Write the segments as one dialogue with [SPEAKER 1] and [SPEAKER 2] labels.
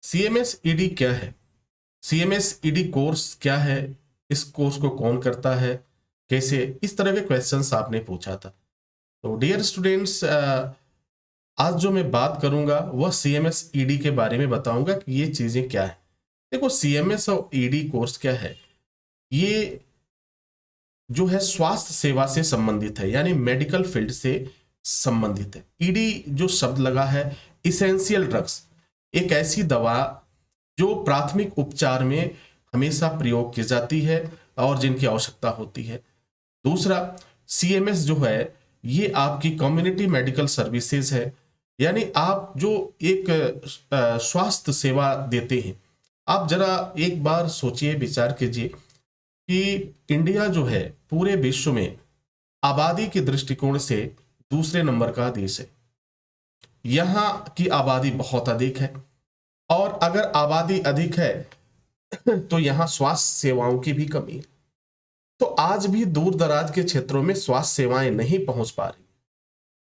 [SPEAKER 1] CMS ED क्या है? CMS ED course क्या है? इस कोर्स को कौन करता है? कैसे? इस तरह के क्वेश्चंस आपने पूछा था। तो डियर स्टूडेंट्स, आज जो मैं बात करूंगा वह सीएमएस ईडी के बारे में बताऊंगा कि ये चीजें क्या है। देखो, सीएमएस और ईडी कोर्स क्या है? ये जो है स्वास्थ्य सेवा से संबंधित है, यानी मेडिकल फील्ड से संबंधित है। ईडी जो शब्द लगा है, इसेंशियल ड्रग्स, एक ऐसी दवा जो प्राथमिक उपचार में हमेशा प्रयोग की जाती है और जिनकी आवश्यकता होती है। दूसरा, सीएमएस जो है ये आपकी कम्युनिटी मेडिकल सर्विसेज है, यानी आप जो एक स्वास्थ्य सेवा देते हैं। आप जरा एक बार सोचिए, विचार कीजिए कि इंडिया जो है पूरे विश्व में आबादी के दृष्टिकोण से दूसरे नंबर का देश है। यहाँ की आबादी बहुत अधिक है, और अगर आबादी अधिक है तो यहाँ स्वास्थ्य सेवाओं की भी कमी है। तो आज भी दूर दराज के क्षेत्रों में स्वास्थ्य सेवाएं नहीं पहुंच पा रही।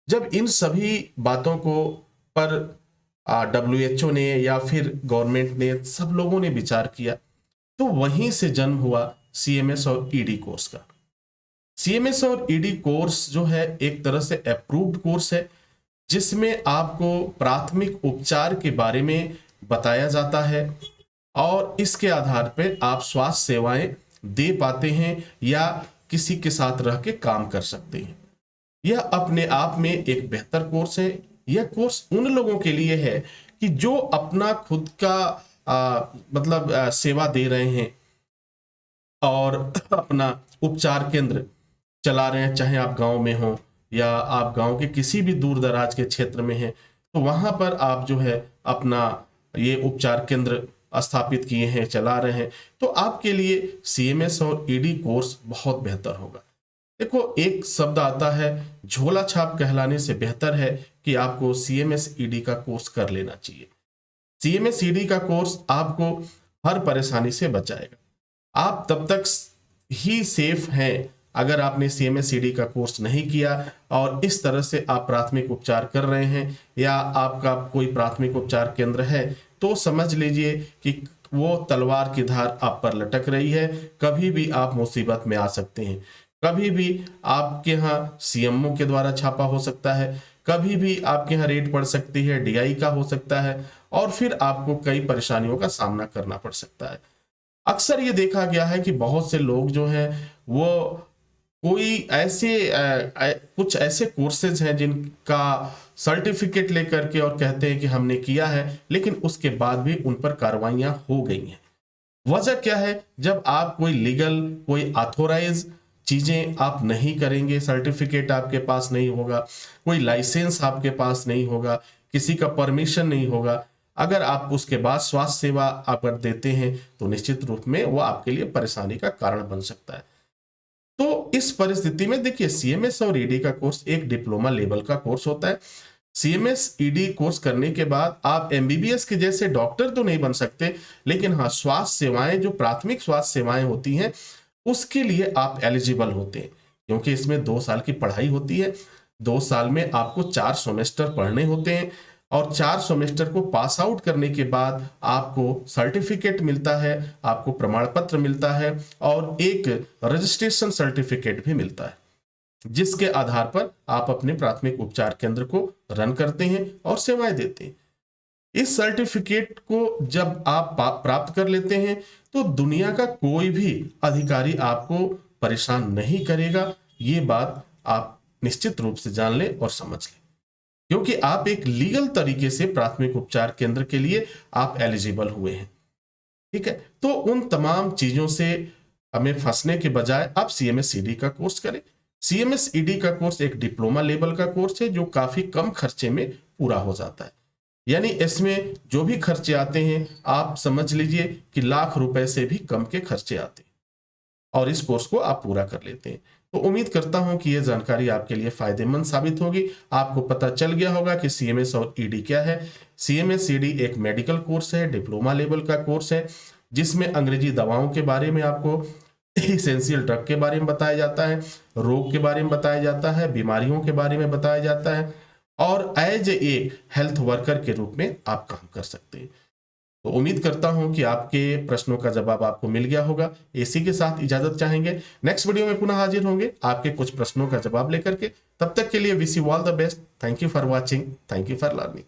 [SPEAKER 1] जब इन सभी बातों को पर डब्ल्यूएचओ ने या फिर गवर्नमेंट ने, सब लोगों ने विचार किया, तो वहीं से जन्म हुआ सीएमएस और ईडी कोर्स का। सीएमएस और ईडी कोर्स जो है एक तरह से अप्रूव्ड कोर्स है, जिसमें आपको प्राथमिक उपचार के बारे में बताया जाता है और इसके आधार पर आप स्वास्थ्य सेवाएं दे पाते हैं या किसी के साथ रह के काम कर सकते हैं। यह अपने आप में एक बेहतर कोर्स है। यह कोर्स उन लोगों के लिए है कि जो अपना खुद का सेवा दे रहे हैं और अपना उपचार केंद्र चला रहे हैं, चाहे आप गांव में हो या आप गांव के किसी भी दूर दराज के क्षेत्र में हैं, तो वहां पर आप जो है अपना ये उपचार केंद्र स्थापित किए हैं, चला रहे हैं, तो आपके लिए सीएमएस और ईडी कोर्स बहुत बेहतर होगा। देखो, एक शब्द आता है, झोला छाप कहलाने से बेहतर है कि आपको सीएमएस ईडी का कोर्स कर लेना चाहिए। सीएमएस ईडी का कोर्स आपको हर परेशानी से बचाएगा। आप तब तक ही सेफ हैं अगर आपने सीएमएस ईडी का कोर्स नहीं किया और इस तरह से आप प्राथमिक उपचार कर रहे हैं या आपका कोई प्राथमिक उपचार केंद्र है, तो समझ लीजिए कि वो तलवार की धार आप पर लटक रही है। कभी भी आप मुसीबत में आ सकते हैं, कभी भी आपके यहाँ सीएमओ के द्वारा छापा हो सकता है, कभी भी आपके यहाँ रेड पड़ सकती है, डीआई का हो सकता है, और फिर आपको कई परेशानियों का सामना करना पड़ सकता है। अक्सर ये देखा गया है कि बहुत से लोग जो हैं वो कोई ऐसे कुछ ऐसे कोर्सेज हैं जिनका सर्टिफिकेट लेकर के और कहते हैं कि हमने किया है, लेकिन उसके बाद भी उन पर कार्रवाइयां हो गई हैं। वजह क्या है? जब आप कोई लीगल, कोई ऑथोराइज चीजें आप नहीं करेंगे, सर्टिफिकेट आपके पास नहीं होगा, कोई लाइसेंस आपके पास नहीं होगा, किसी का परमिशन नहीं होगा, अगर आप उसके बाद स्वास्थ्य सेवा आप देते हैं तो निश्चित रूप में वो आपके लिए परेशानी का कारण बन सकता है। तो इस परिस्थिति में देखिए, सीएमएस और ईडी का कोर्स एक डिप्लोमा लेवल का कोर्स होता है। सीएमएस ईडी कोर्स करने के बाद आप एमबीबीएस के जैसे डॉक्टर तो नहीं बन सकते, लेकिन हाँ, स्वास्थ्य सेवाएं, जो प्राथमिक स्वास्थ्य सेवाएं होती हैं, उसके लिए आप एलिजिबल होते हैं, क्योंकि इसमें 2 साल की पढ़ाई होती है। 2 साल में आपको 4 सेमेस्टर पढ़ने होते हैं और 4 सेमेस्टर को पास आउट करने के बाद आपको सर्टिफिकेट मिलता है, आपको प्रमाण पत्र मिलता है और एक रजिस्ट्रेशन सर्टिफिकेट भी मिलता है, जिसके आधार पर आप अपने प्राथमिक उपचार केंद्र को रन करते हैं और सेवाएं देते हैं। इस सर्टिफिकेट को जब आप प्राप्त कर लेते हैं तो दुनिया का कोई भी अधिकारी आपको परेशान नहीं करेगा। ये बात आप निश्चित रूप से जान लें और समझ लें, क्योंकि आप एक लीगल तरीके से प्राथमिक उपचार केंद्र के लिए आप एलिजिबल हुए हैं। ठीक है, तो उन तमाम चीजों से हमें फंसने के बजाय आप सीएमएस ईडी का कोर्स करें। सीएमएस ईडी का कोर्स एक डिप्लोमा लेवल का कोर्स है जो काफी कम खर्चे में पूरा हो जाता है, यानी इसमें जो भी खर्चे आते हैं आप समझ लीजिए कि लाख रुपए से भी कम के खर्चे आते हैं और इस कोर्स को आप पूरा कर लेते हैं। तो उम्मीद करता हूं कि यह जानकारी आपके लिए फायदेमंद साबित होगी। आपको पता चल गया होगा कि सीएमएस और ईडी क्या है। सीएमएस ईडी एक मेडिकल कोर्स है, डिप्लोमा लेवल का कोर्स है, जिसमें अंग्रेजी दवाओं के बारे में आपको इसेंशियल ड्रग के बारे में बताया जाता है, रोग के बारे में बताया जाता है, बीमारियों के बारे में बताया जाता है और एज ए हेल्थ वर्कर के रूप में आप काम कर सकते हैं। तो उम्मीद करता हूं कि आपके प्रश्नों का जवाब आपको मिल गया होगा। इसी के साथ इजाजत चाहेंगे, नेक्स्ट वीडियो में पुनः हाजिर होंगे आपके कुछ प्रश्नों का जवाब लेकर के। तब तक के लिए wish you all the best. Thank you for watching, thank you for learning.